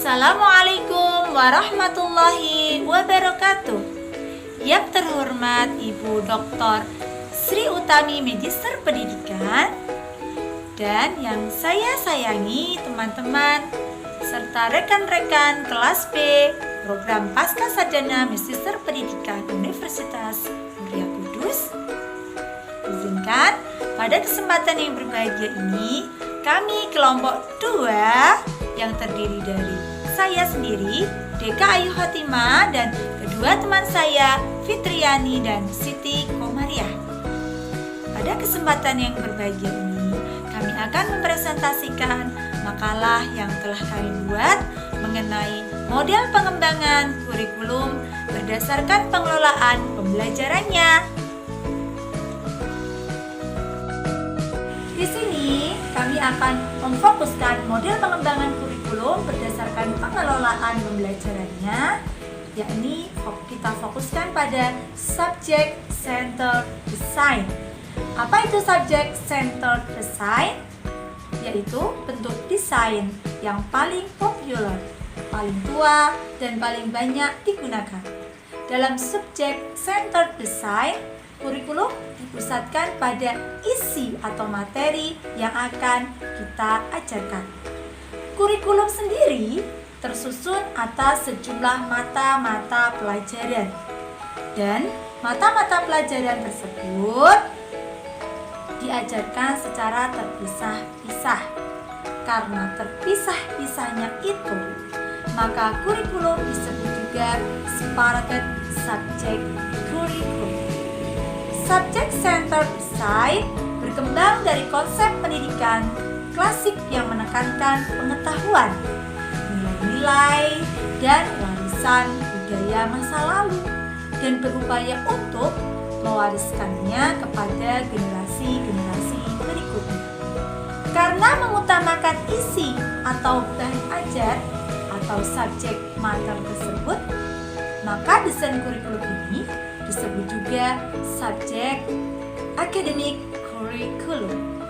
Assalamualaikum warahmatullahi wabarakatuh. Yang terhormat Ibu Dr. Sri Utami Magister Pendidikan, dan yang saya sayangi teman-teman serta rekan-rekan kelas B program Pasca Sarjana Magister Pendidikan Universitas Muria Kudus. Izinkan pada kesempatan yang berbahagia ini kami kelompok 2 yang terdiri dari saya sendiri, Deka Ayu Hatimah, dan kedua teman saya, Fitriani dan Siti Komariah. Pada kesempatan yang berbahagia ini, kami akan mempresentasikan makalah yang telah kami buat mengenai model pengembangan kurikulum berdasarkan pengelolaan pembelajarannya. Di sini kami akan memfokuskan model pengembangan kurikulum berdasarkan pengelolaan pembelajarannya, yakni kita fokuskan pada subject centered design. Apa itu subject centered design? Yaitu bentuk desain yang paling populer, paling tua, dan paling banyak digunakan. Dalam subject centered design, kurikulum dipusatkan pada isi atau materi yang akan kita ajarkan. Kurikulum sendiri tersusun atas sejumlah mata-mata pelajaran, dan mata-mata pelajaran tersebut diajarkan secara terpisah-pisah. Karena terpisah-pisahnya itu, maka kurikulum disebut juga separated subject curriculum. Subject centered design berkembang dari konsep pendidikan klasik yang menekankan pengetahuan, nilai-nilai, dan warisan budaya masa lalu, dan berupaya untuk mewariskannya kepada generasi-generasi berikutnya. Karena mengutamakan isi atau bahan ajar atau subjek mater tersebut, maka desain kurikulum ini disebut juga subjek academic curriculum.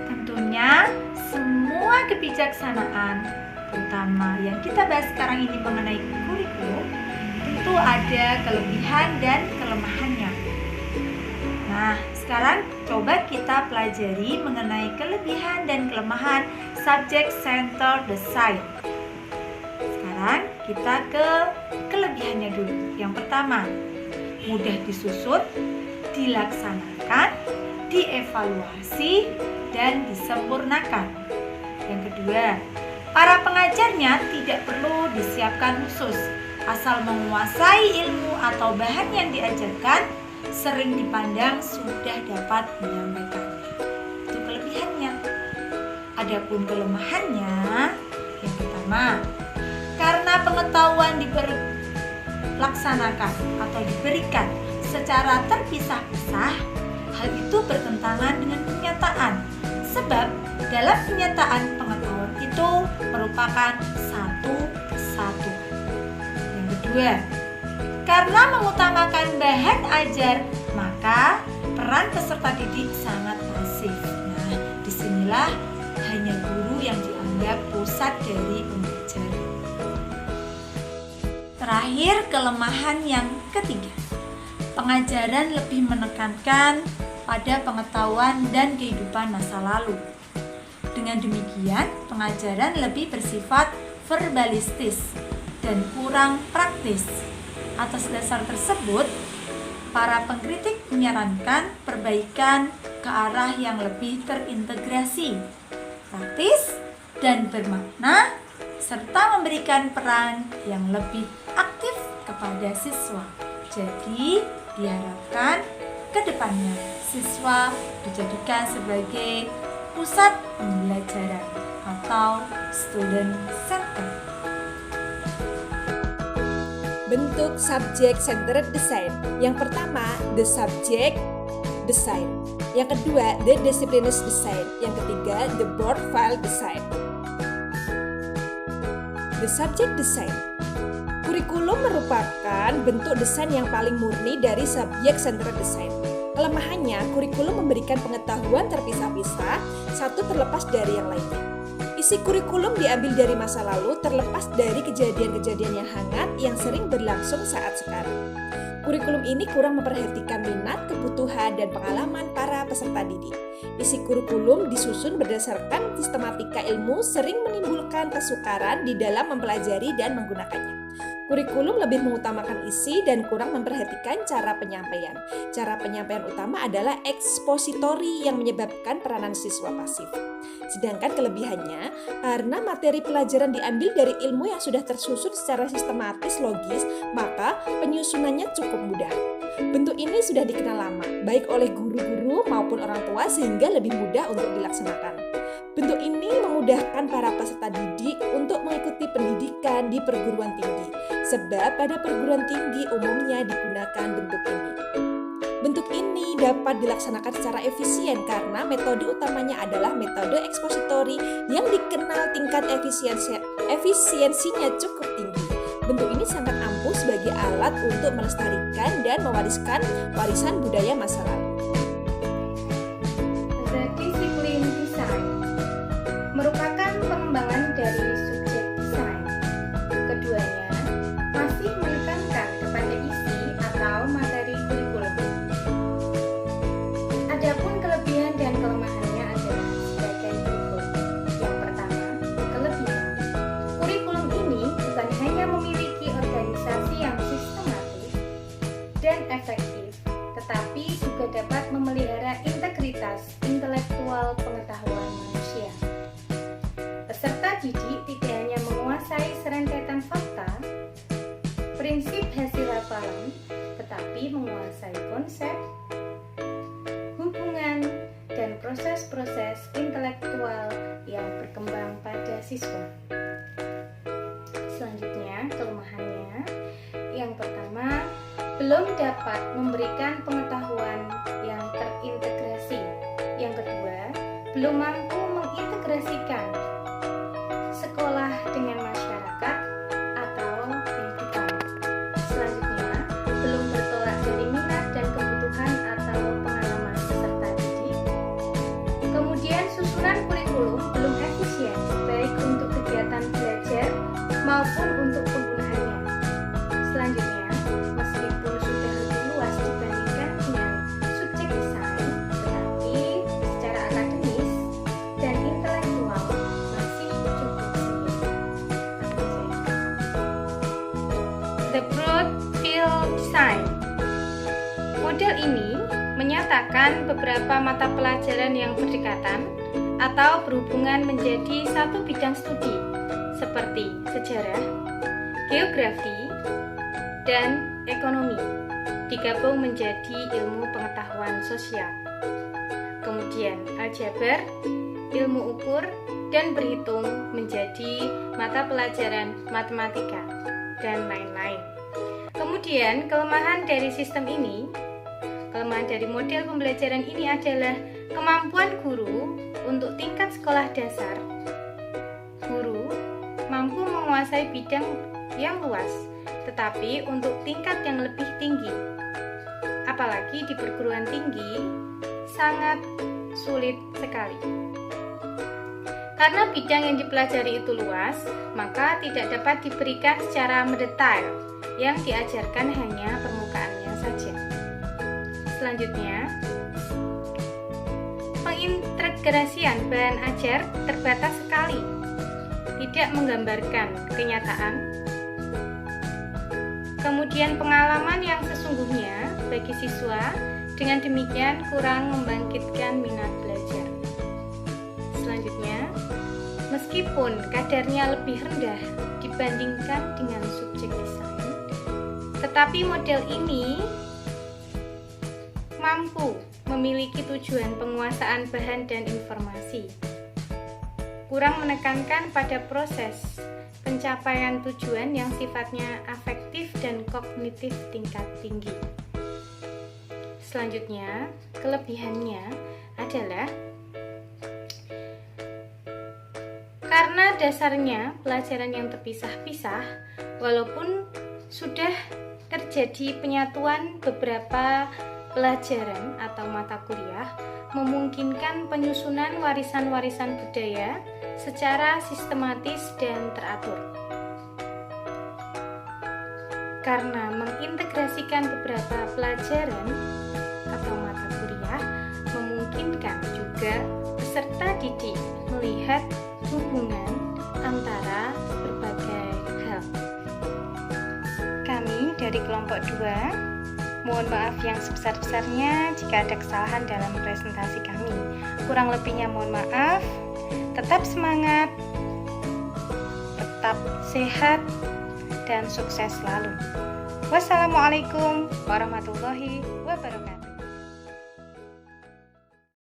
Tentunya semua kebijaksanaan, terutama yang kita bahas sekarang ini mengenai kurikulum, tentu ada kelebihan dan kelemahannya. Nah, sekarang coba kita pelajari mengenai kelebihan dan kelemahan subject centered design. Sekarang kita ke kelebihannya dulu. Yang pertama, mudah disusun, dilaksanakan, dievaluasi, dan disempurnakan. Yang kedua, para pengajarnya tidak perlu disiapkan khusus, asal menguasai ilmu atau bahan yang diajarkan, sering dipandang sudah dapat menyampaikannya. Itu kelebihannya. Adapun kelemahannya, yang pertama, karena pengetahuan dilaksanakan atau diberikan secara terpisah-pisah, hal itu bertentangan dengan kenyataan. Sebab dalam kenyataan pengetahuan itu merupakan satu kesatuan. Yang kedua, karena mengutamakan bahan ajar, maka peran peserta didik sangat masif. Nah, disinilah hanya guru yang dianggap pusat dari pembelajaran. Terakhir, kelemahan yang ketiga, pengajaran lebih menekankan pada pengetahuan dan kehidupan masa lalu. Dengan demikian, pengajaran lebih bersifat verbalistis dan kurang praktis. Atas dasar tersebut, para pengkritik menyarankan perbaikan ke arah yang lebih terintegrasi, praktis, dan bermakna, serta memberikan peran yang lebih aktif kepada siswa. Jadi, diharapkan ke depannya siswa dijadikan sebagai pusat pembelajaran atau student center. Bentuk subject centered design. Yang pertama, the subject design. Yang kedua, the disciplines design. Yang ketiga, the board file design. The subject design. Kurikulum merupakan bentuk desain yang paling murni dari subject centered design. Kelemahannya, kurikulum memberikan pengetahuan terpisah-pisah, satu terlepas dari yang lainnya. Isi kurikulum diambil dari masa lalu terlepas dari kejadian-kejadian yang hangat yang sering berlangsung saat sekarang. Kurikulum ini kurang memperhatikan minat, kebutuhan, dan pengalaman para peserta didik. Isi kurikulum disusun berdasarkan sistematika ilmu sering menimbulkan kesukaran di dalam mempelajari dan menggunakannya. Kurikulum lebih mengutamakan isi dan kurang memperhatikan cara penyampaian. Cara penyampaian utama adalah ekspositori yang menyebabkan peranan siswa pasif. Sedangkan kelebihannya, karena materi pelajaran diambil dari ilmu yang sudah tersusun secara sistematis logis, maka penyusunannya cukup mudah. Bentuk ini sudah dikenal lama, baik oleh guru-guru maupun orang tua sehingga lebih mudah untuk dilaksanakan. Bentuk ini memudahkan para peserta didik untuk mengikuti pendidikan di perguruan tinggi, sebab pada perguruan tinggi umumnya digunakan bentuk ini. Bentuk ini dapat dilaksanakan secara efisien karena metode utamanya adalah metode ekspositori yang dikenal tingkat efisiensinya cukup tinggi. Bentuk ini sangat ampuh sebagai alat untuk melestarikan dan mewariskan warisan budaya masa lalu. Disiplin desain merupakan pengembangan dari subjek desain. Keduanya masih menekankan kepada isi atau materi kurikulum. Adapun kelebihan dan kelemahannya adalah sebagai berikut. Yang pertama, kelebihan. Kurikulum ini bukan hanya memiliki organisasi yang sistematis dan efektif, tetapi juga dapat memelihara integritas intelektual pengetahuan manusia. Peserta didik tidak hanya menguasai serentetan fakta, prinsip hasil hafalan, tetapi menguasai konsep, hubungan, dan proses-proses intelektual yang berkembang pada siswa. Selanjutnya, kelemahannya. Yang pertama, belum dapat memberikan pengetahuan yang terintegrasi. Yang kedua, belum mampu mengintegrasikan sekolah dengan masyarakat atau kehidupan. Selanjutnya, belum bertolak dari minat dan kebutuhan atau pengalaman peserta didik. Kemudian, susunan kurikulum belum efisien, baik untuk kegiatan belajar maupun untuk penggunaannya. Selanjutnya, meskipun sudah lebih luas dibandingkan dengan subjek desain, tetapi secara akademis dan intelektual masih cukup sempit. The Broad Field Design. Model ini menyatakan beberapa mata pelajaran yang berdekatan atau berhubungan menjadi satu bidang studi, seperti sejarah, geografi, dan ekonomi, digabung menjadi ilmu pengetahuan sosial. Kemudian aljabar, ilmu ukur, dan berhitung menjadi mata pelajaran matematika, dan lain-lain. Kemudian kelemahan dari sistem ini, kelemahan dari model pembelajaran ini adalah kemampuan guru untuk tingkat sekolah dasar. Guru mampu menguasai bidang yang luas, tetapi untuk tingkat yang lebih tinggi, apalagi di perguruan tinggi, sangat sulit sekali. Karena bidang yang dipelajari itu luas, maka tidak dapat diberikan secara mendetail, yang diajarkan hanya permukaannya saja. Selanjutnya, pengintegrasian bahan ajar terbatas sekali, tidak menggambarkan kenyataan. Kemudian pengalaman yang sesungguhnya bagi siswa, dengan demikian kurang membangkitkan minat belajar. Selanjutnya, meskipun kadarnya lebih rendah dibandingkan dengan subjek desain, tetapi model ini mampu memiliki tujuan penguasaan bahan dan informasi. Kurang menekankan pada proses pencapaian tujuan yang sifatnya afektif dan kognitif tingkat tinggi. Selanjutnya, kelebihannya adalah karena dasarnya pelajaran yang terpisah-pisah, walaupun sudah terjadi penyatuan beberapa pelajaran atau mata kuliah memungkinkan penyusunan warisan-warisan budaya secara sistematis dan teratur. Karena mengintegrasikan beberapa pelajaran atau mata kuliah memungkinkan juga peserta didik melihat hubungan antara berbagai hal. Kami dari kelompok 2 mohon maaf yang sebesar-besarnya jika ada kesalahan dalam presentasi kami. Kurang lebihnya mohon maaf. Tetap semangat, tetap sehat, dan sukses selalu. Wassalamualaikum warahmatullahi wabarakatuh.